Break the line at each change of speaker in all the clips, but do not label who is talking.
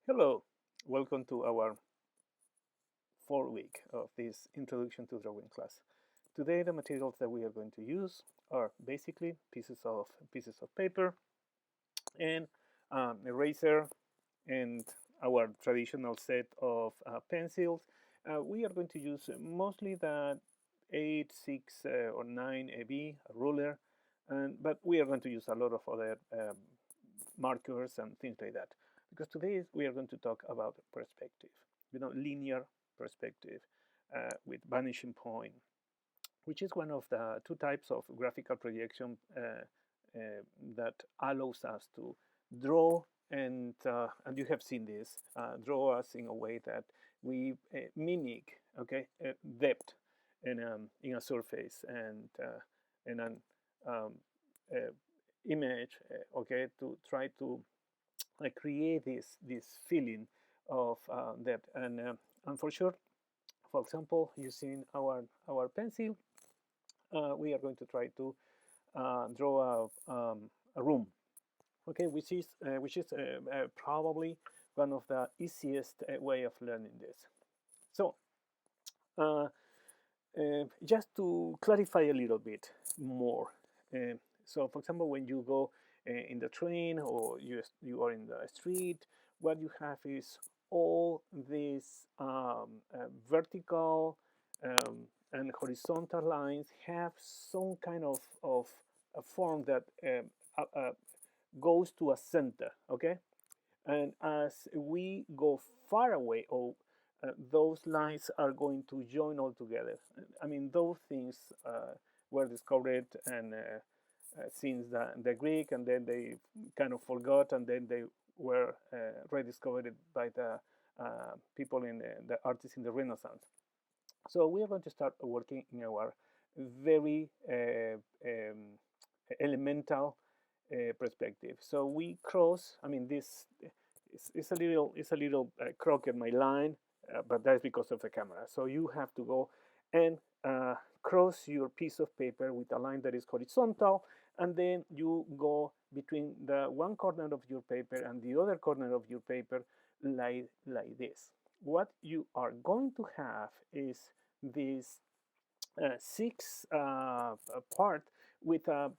Hello, welcome to our 4th week of this Introduction to Drawing class. Today the materials that we are going to use are basically pieces of paper and eraser and our traditional set of pencils. We are going to use mostly the 8, 6, or 9 AB, a ruler, but we are going to use a lot of other markers and things like that. Because today we are going to talk about perspective, linear perspective with vanishing point, which is one of the two types of graphical projection that allows us to draw and you have seen this, draw us in a way that we mimic, depth in a surface and in an um, image, to try to create this feeling of depth. And for sure, for example, using our pencil, we are going to try to draw a room, which is probably one of the easiest way of learning this. So uh, just to clarify a little bit more, so for example, when you go in the train or you are in the street, what you have is all these vertical and horizontal lines have some kind of a form that goes to a center, okay? And as we go far away, those lines are going to join all together. I mean, those things were discovered and since the Greek, and then they kind of forgot, and then they were rediscovered by the people in the artists in the Renaissance. So we are going to start working in our very elemental perspective. So we cross. I mean, this is a little crooked my line, but that's because of the camera. So you have to go and cross your piece of paper with a line that is horizontal, and then you go between the one corner of your paper and the other corner of your paper like this. What you are going to have is this six part with a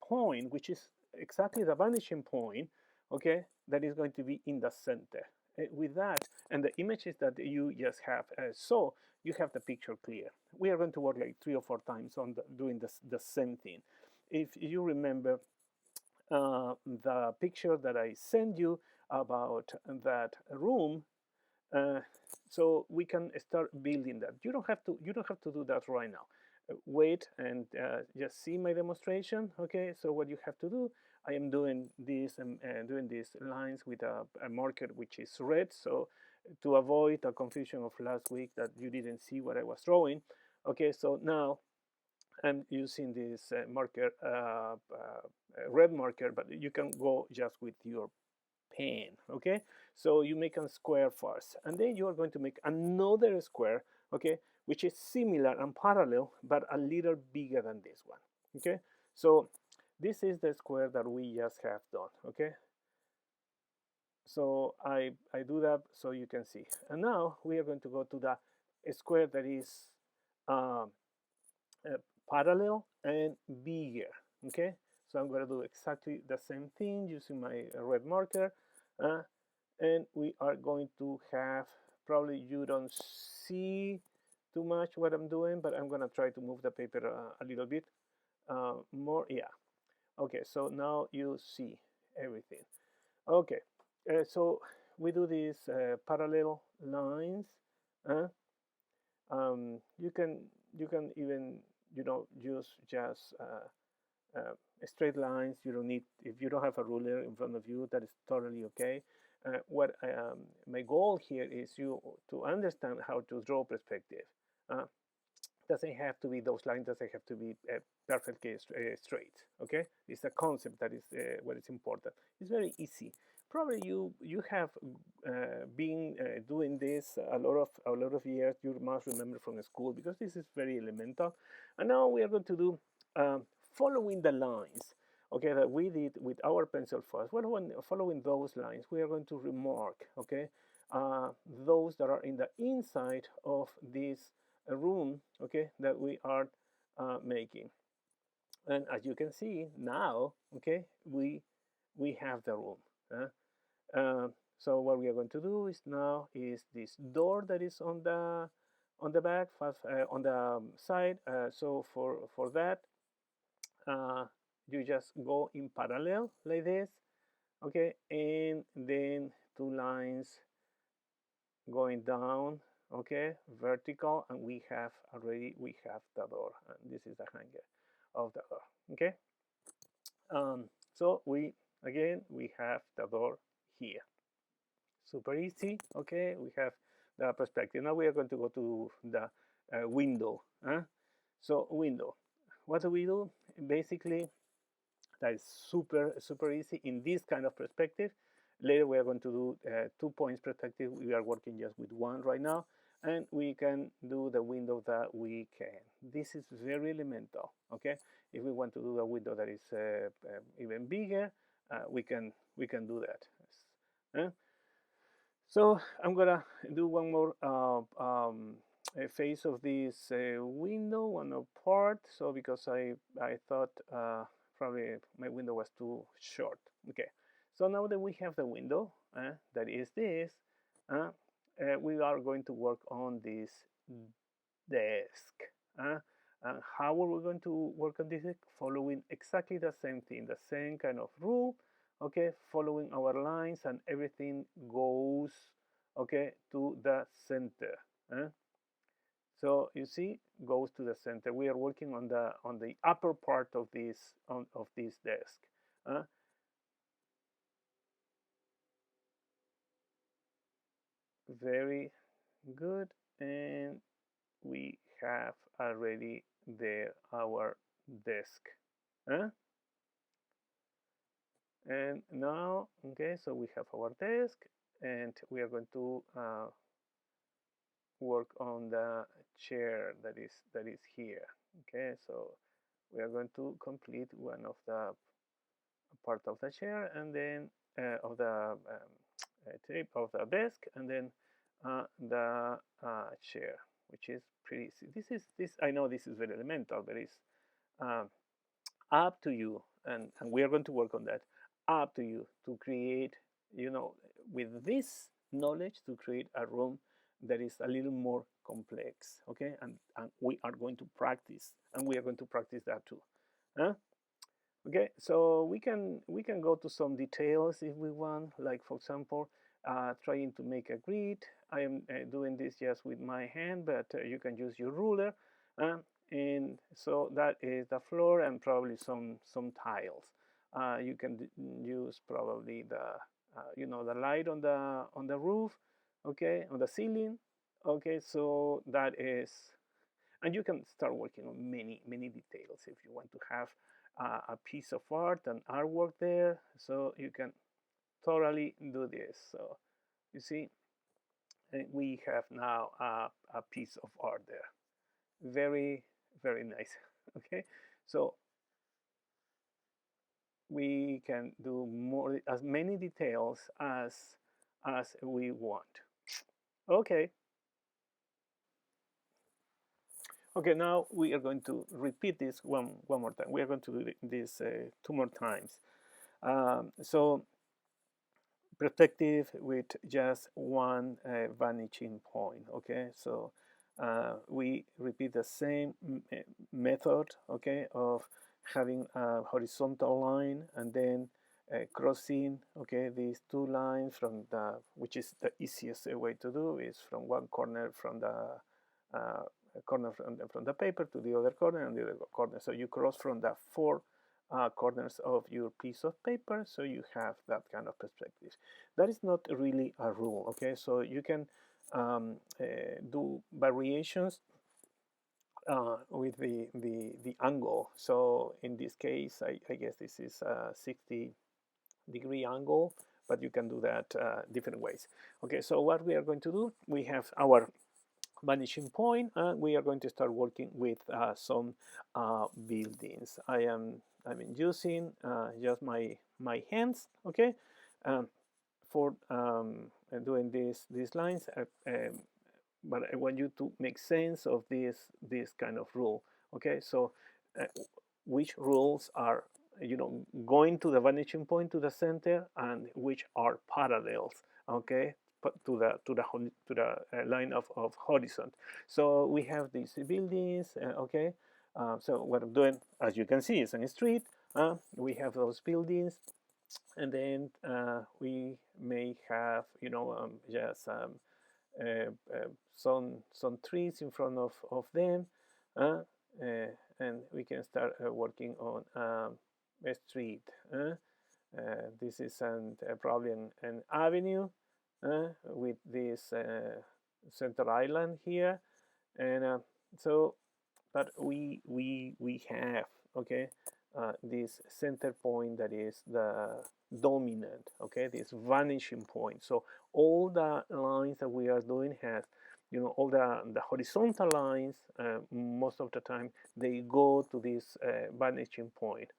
point which is exactly the vanishing point, okay, that is going to be in the center. With that and the images that you just have, so you have the picture clear. We are going to work like 3 or 4 times on doing the same thing. If you remember the picture that I sent you about that room, uh, so we can start building that. You don't have to do that right now. Wait and just see my demonstration. Okay, so what you have to do, I am doing this and doing these lines with a marker which is red, so to avoid a confusion of last week that you didn't see what I was drawing. Okay, so now I'm using this marker, red marker, but you can go just with your pen. Okay, so you make a square first, and then you are going to make another square, okay, which is similar and parallel but a little bigger than this one. Okay, so this is the square that we just have done. Okay, so I do that so you can see, and now we are going to go to the square that is um, parallel and bigger. Okay, so I'm going to do exactly the same thing using my red marker, uh, and we are going to have, probably you don't see too much what I'm doing, but I'm going to try to move the paper a little bit more. Yeah, okay, so now you see everything. Okay, so we do these parallel lines. uh, you can even use just straight lines. You don't need, if you don't have a ruler in front of you, that is totally okay. What my goal here is you to understand how to draw perspective. Uh, doesn't have to be, those lines doesn't have to be perfectly straight. Okay, it's a concept that is what is important. It's very easy. Probably you have been doing this a lot of years. You must remember from the school, because this is very elemental. And now we are going to do following the lines. okay, that we did with our pencil first. Well, when following those lines, we are going to remark, okay, those that are in the inside of this room, okay, that we are making. And as you can see now, okay, we have the room. So what we are going to do is now is this door that is on the back, on the side. So for that, uh, you just go in parallel like this, okay, and then two lines going down, okay, vertical, and we have the door, and this is the hanger of the door, okay. So we have the door here. Super easy, okay. We have the perspective. Now we are going to go to the window. So window, what do we do? Basically, that is super easy in this kind of perspective. Later we are going to do 2 points perspective. We are working just with one right now, and we can do the window that we can. This is very elemental, okay. If we want to do a window that is even bigger, we can do that. So I'm gonna do one more face of this window, one more part. So because I thought probably my window was too short. Okay. So now that we have the window, that is this, we are going to work on this desk. And how are we going to work on this? Following exactly the same thing, the same kind of rule, okay, following our lines, and everything goes, okay, to the center. So you see, goes to the center. We are working on the upper part of this desk. Very good, and we have already there our desk. And now, okay, so we have our desk, and we are going to work on the chair that is here. Okay, so we are going to complete one of the part of the chair, and then of the tape of the desk, and then the chair, which is pretty easy. This I know this is very elemental, but it's um, up to you, and we are going to work on that. Up to you to create, with this knowledge, to create a room that is a little more complex, okay. And we are going to practice, and we are going to practice that too. Okay, so we can go to some details if we want, like for example, trying to make a grid. I am doing this just with my hand, but you can use your ruler. And so that is the floor, and probably some tiles. You can use probably the light on the roof, okay, on the ceiling, okay. So that is, and you can start working on many details if you want to have a piece of art and artwork there. So you can totally do this. So you see, we have now a piece of art there. Very nice. Okay, so we can do more, as many details as we want. Okay. Okay, now we are going to repeat this one more time. We are going to do this 2 more times. So perspective with just one vanishing point. Okay, so we repeat the same method, okay, of having a horizontal line, and then crossing, okay, these two lines from which is the easiest way to do, is from one corner from the corner from the paper to the other corner and the other corner. So you cross from the four corners of your piece of paper, so you have that kind of perspective. That is not really a rule, okay? So you can do variations with the angle. So in this case, I guess this is a 60-degree angle, but you can do that different ways. Okay, so what we are going to do, we have our vanishing point, and we are going to start working with some buildings. I am using just my hands, okay, for doing these lines. But I want you to make sense of this kind of rule, okay? So which rules are going to the vanishing point, to the center, and which are parallels, okay, to the line of horizon. So we have these buildings, okay. So what I'm doing, as you can see, is a street. We have those buildings, and then we may have just some trees in front of them, and we can start working on a street. This is probably an avenue with this center island here, and so, but we have, okay, this center point that is the dominant, okay, this vanishing point. So all the lines that we are doing has, all the horizontal lines, most of the time they go to this vanishing point,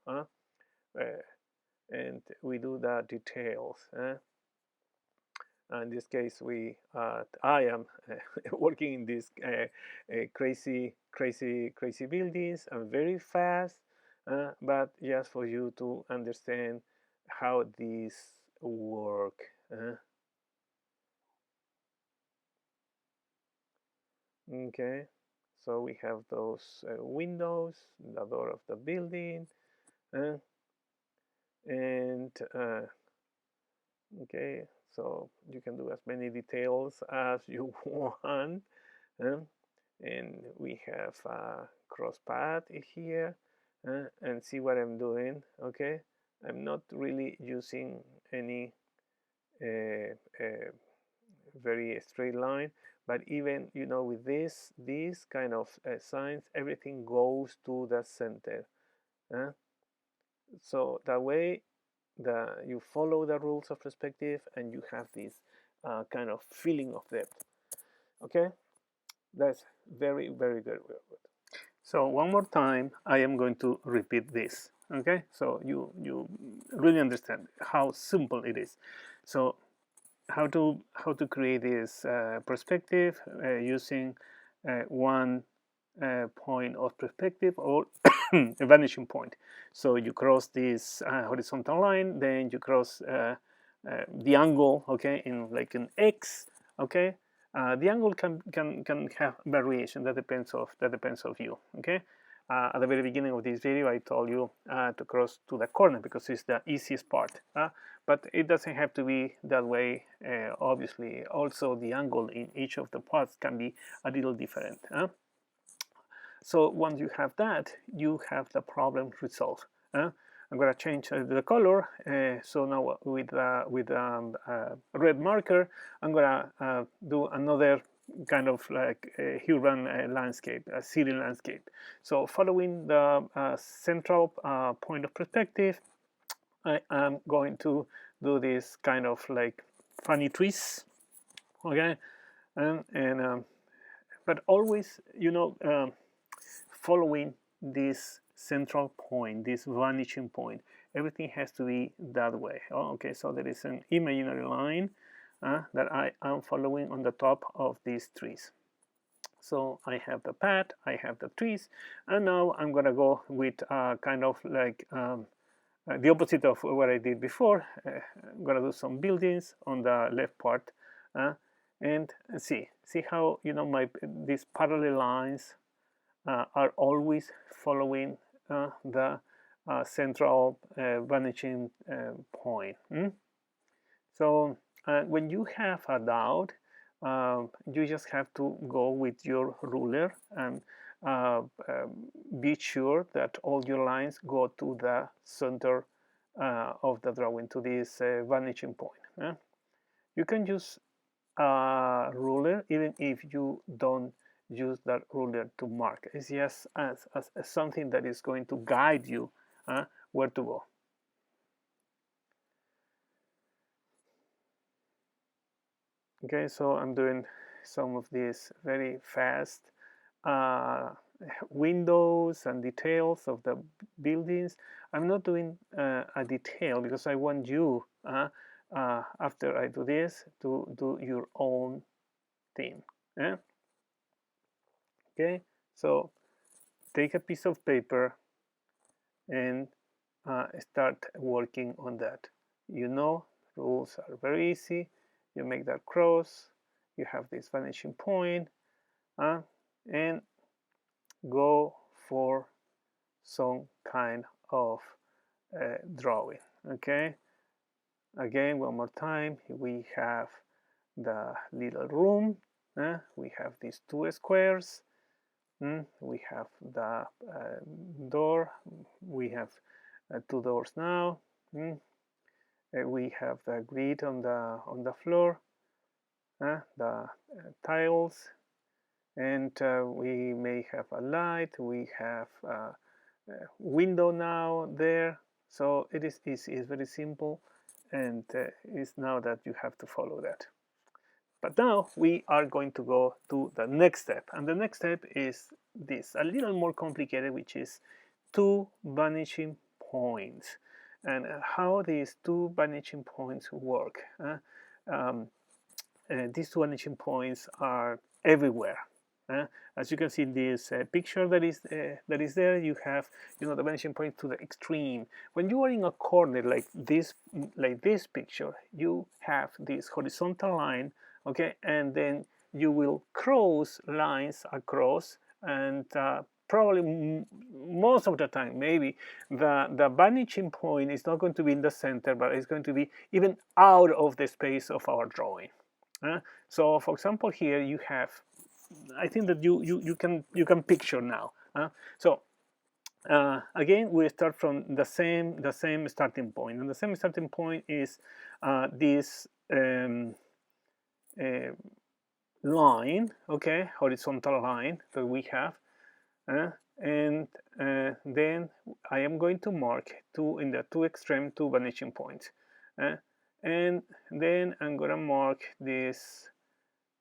and we do the details. In this case, I am working in these crazy buildings and very fast, but just for you to understand how these work. Okay, so we have those windows, the door of the building, and okay, so you can do as many details as you want. And we have a cross path here, and see what I'm doing. Okay, I'm not really using any very straight line, but even with these kind of signs, everything goes to the center. So that way you follow the rules of perspective, and you have this kind of feeling of depth. Okay, that's very good. So one more time, I am going to repeat this. Okay, so you really understand how simple it is. So how to create this perspective using one point of perspective, or a vanishing point. So you cross this horizontal line, then you cross the angle, okay, in like an X, okay. The angle can have variation. That depends of you, okay. At the very beginning of this video, I told you to cross to the corner because it's the easiest part, but it doesn't have to be that way. Obviously, also the angle in each of the parts can be a little different. So once you have that, you have the problem resolved. I'm going to change the color. So now with red marker, I'm going to do another kind of like a urban landscape, a city landscape. So following the central point of perspective, I am going to do this kind of like funny trees, okay, and but always, following this central point, this vanishing point. Everything has to be that way. Okay, so there is an imaginary line that I am following on the top of these trees. So I have the path, I have the trees, and now I'm gonna go with kind of like the opposite of what I did before. I'm gonna do some buildings on the left part, and see how these parallel lines are always following the central vanishing point. So when you have a doubt, you just have to go with your ruler and be sure that all your lines go to the center of the drawing, to this vanishing point. You can use a ruler even if you don't use that ruler to mark. It's just as something that is going to guide you where to go. Okay, so I'm doing some of this very fast. windows and details of the buildings. I'm not doing a detail because I want you, after I do this, to do your own thing. Okay, so take a piece of paper and start working on that. You know, rules are very easy. You make that cross, you have this vanishing point, and go for some kind of drawing. Okay, again, one more time, we have the little room, we have these two squares, we have the door, we have two doors now, we have the grid on the floor, the tiles, and we may have a light, we have a window now there. So it is easy, it's very simple, and it's now that you have to follow that. But now we are going to go to the next step, and the next step is this, a little more complicated, which is two vanishing points, and how these two vanishing points work. These two vanishing points are everywhere. As you can see in this picture that is there, you have the vanishing point to the extreme. When you are in a corner like this picture, you have this horizontal line, okay, and then you will cross lines across, and probably most of the time, maybe the vanishing point is not going to be in the center, but it's going to be even out of the space of our drawing. So, for example, here you have, I think that you can picture now. So again, we start from the same starting point, and the same starting point is this line, okay, horizontal line that we have, and then I am going to mark in the two extreme two vanishing points, and then I'm gonna mark this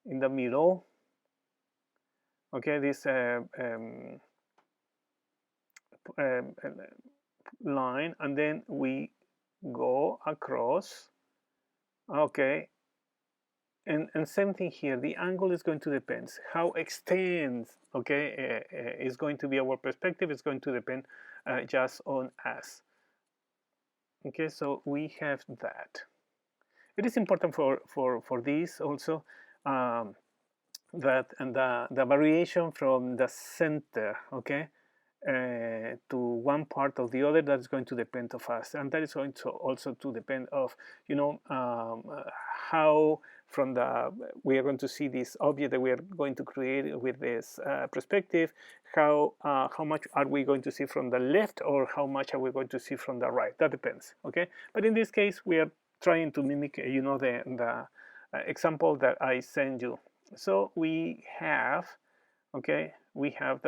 in the middle, okay, this line, and then we go across, okay, and same thing here. The angle is going to depend how extends, okay, is going to be our perspective. It's going to depend just on us. Okay, so we have that. It is important for this also, that and the variation from the center, okay, to one part of the other, that's going to depend of us, and that is going to also to depend of how from we are going to see this object that we are going to create with this perspective, how much are we going to see from the left, or how much are we going to see from the right. That depends, okay. But in this case, we are trying to mimic the example that I sent you. So we have, okay, we have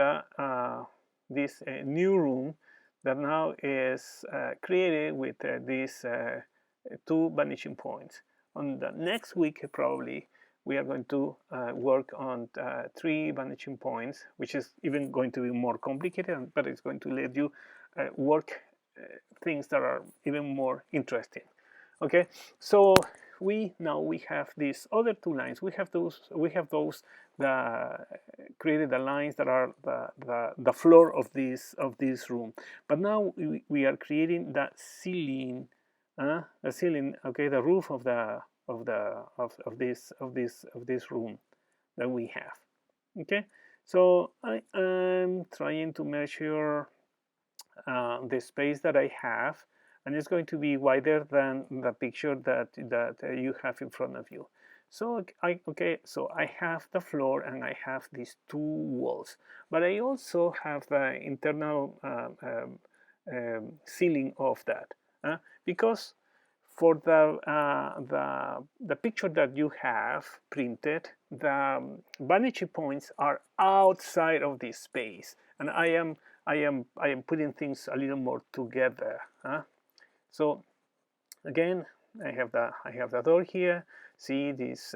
this new room that now is created with these two vanishing points. On the next week, probably, we are going to work on three vanishing points, which is even going to be more complicated, but it's going to let you work things that are even more interesting. Okay, so we have these other two lines. We have those created the lines that are the floor of this room. But now we are creating that ceiling, the ceiling, okay, the roof of this room that we have. Okay, so I am trying to measure the space that I have, and it's going to be wider than the picture that you have in front of you. So I have the floor and I have these two walls, but I also have the internal ceiling of that, because for the picture that you have printed, the vanishing points are outside of this space, and I am putting things a little more together. So again, I have the door here. See, these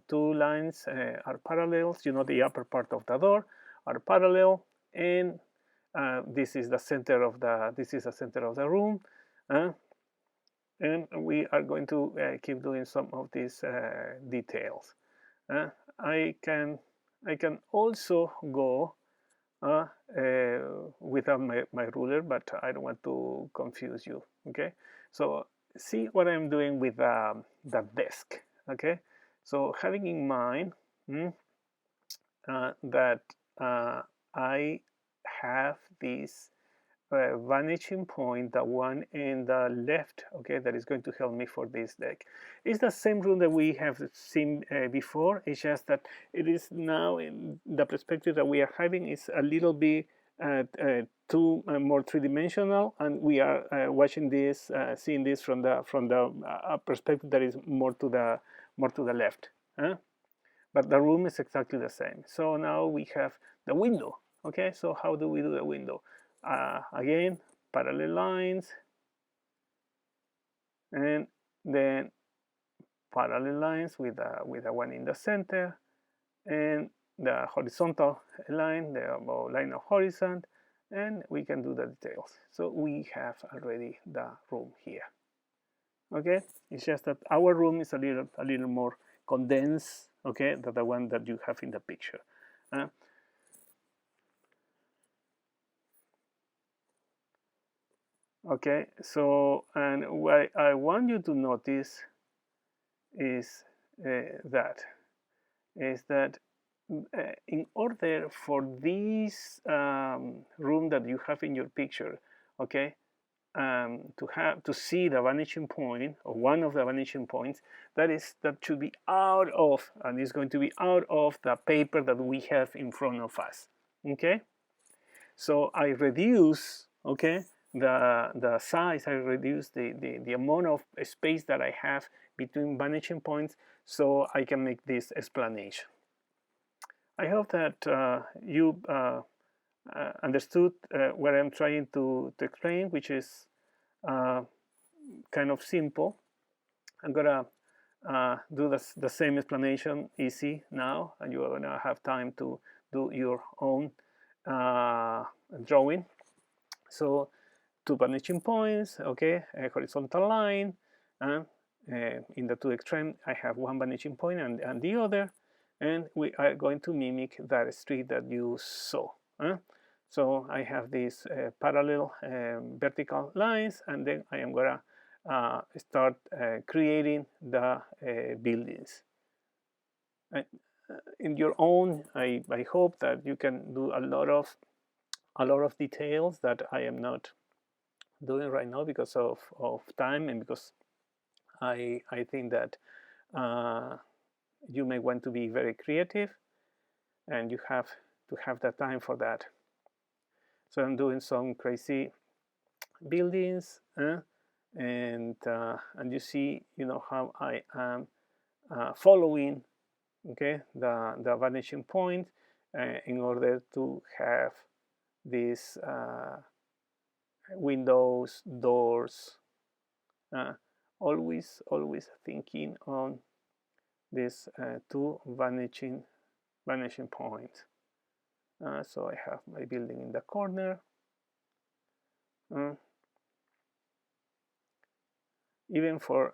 two lines are parallels. The upper part of the door. are parallel, and this is the center of the room, and we are going to keep doing some of these details. I can also go without my ruler, but I don't want to confuse you. Okay, so see what I'm doing with the desk. Okay, so having in mind that I have this vanishing point, the one in the left, okay, that is going to help me for this deck. It's the same room that we have seen before. It's just that it is now in the perspective that we are having is a little bit too more three-dimensional, and we are watching this, seeing this from the perspective that is more to the left. But the room is exactly the same. So now we have the window. Okay, so how do we do the window? Again, parallel lines, and then parallel lines with the one in the center, and the horizontal line, the line of horizon, and we can do the details. So we have already the room here. Okay, it's just that our room is a little more condensed, okay, than the one that you have in the picture. Okay, so, and what I want you to notice is that in order for this room that you have in your picture, okay, to see the vanishing point, or one of the vanishing points, that should be out of, and is going to be out of the paper that we have in front of us. Okay, so I reduce, okay, the size. I reduce the amount of space that I have between vanishing points, so I can make this explanation. I hope that you understood what I'm trying to explain, which is kind of simple. I'm gonna do the same explanation easy now, and you are gonna have time to do your own drawing. So, two vanishing points, okay, a horizontal line, and in the two extremes I have one vanishing point and the other, and we are going to mimic that street that you saw. So I have these parallel vertical lines, and then I am gonna start creating the buildings. In your own, I hope that you can do a lot of details that I am not doing right now because of time, and because I think that you may want to be very creative, and you have to have the time for that. So I'm doing some crazy buildings, and you see, how I am following, okay, the vanishing point in order to have these windows, doors, always thinking on these two vanishing points. So I have my building in the corner. Even for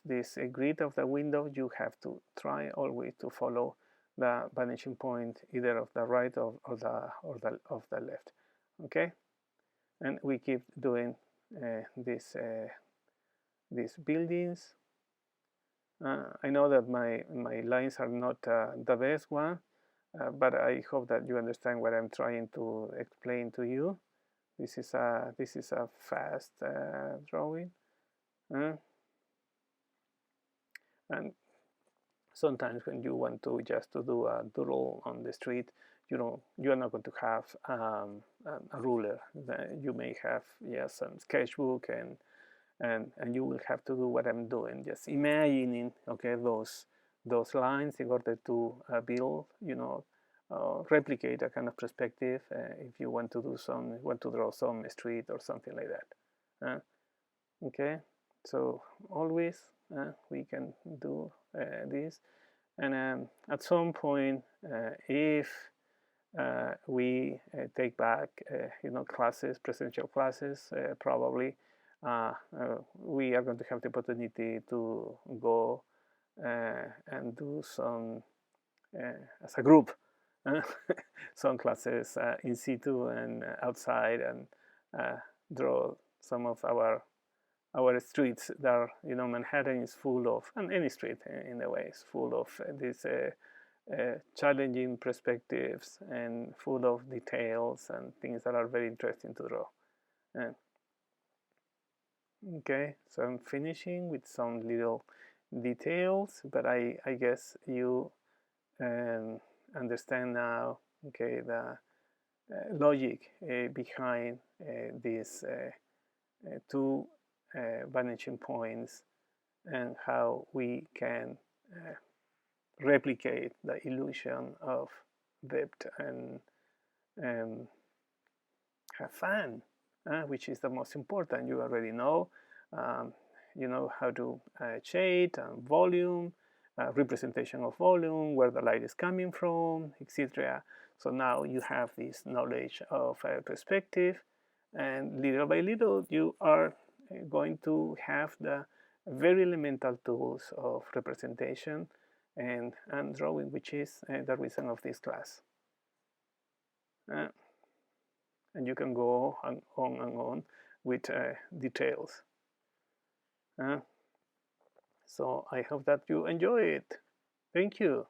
this grid of the window, you have to try always to follow the vanishing point, either of the right or the left. Okay, and we keep doing these buildings. I know that my lines are not the best one, but I hope that you understand what I'm trying to explain to you. This is a fast drawing, and sometimes when you want to just to do a doodle on the street, you are not going to have a ruler. You may have some sketchbook, and you will have to do what I'm doing, just imagining, okay, those lines in order to build, replicate a kind of perspective. If you want to draw some street or something like that. Okay, so always we can do this, and at some point, if we take back, classes, presential classes, probably. We are going to have the opportunity to go and do some, as a group, some classes in situ and outside, and draw some of our streets that are, Manhattan is full of, and any street in a way is full of these challenging perspectives and full of details and things that are very interesting to draw. Okay, so I'm finishing with some little details, but I guess you understand now, okay, the logic behind these two vanishing points, and how we can replicate the illusion of depth and have fun, which is the most important. You already know. You know how to shade and volume, representation of volume, where the light is coming from, etc. So now you have this knowledge of perspective, and little by little you are going to have the very elemental tools of representation and drawing, which is the reason of this class. And you can go on and on with details. So I hope that you enjoy it. Thank you.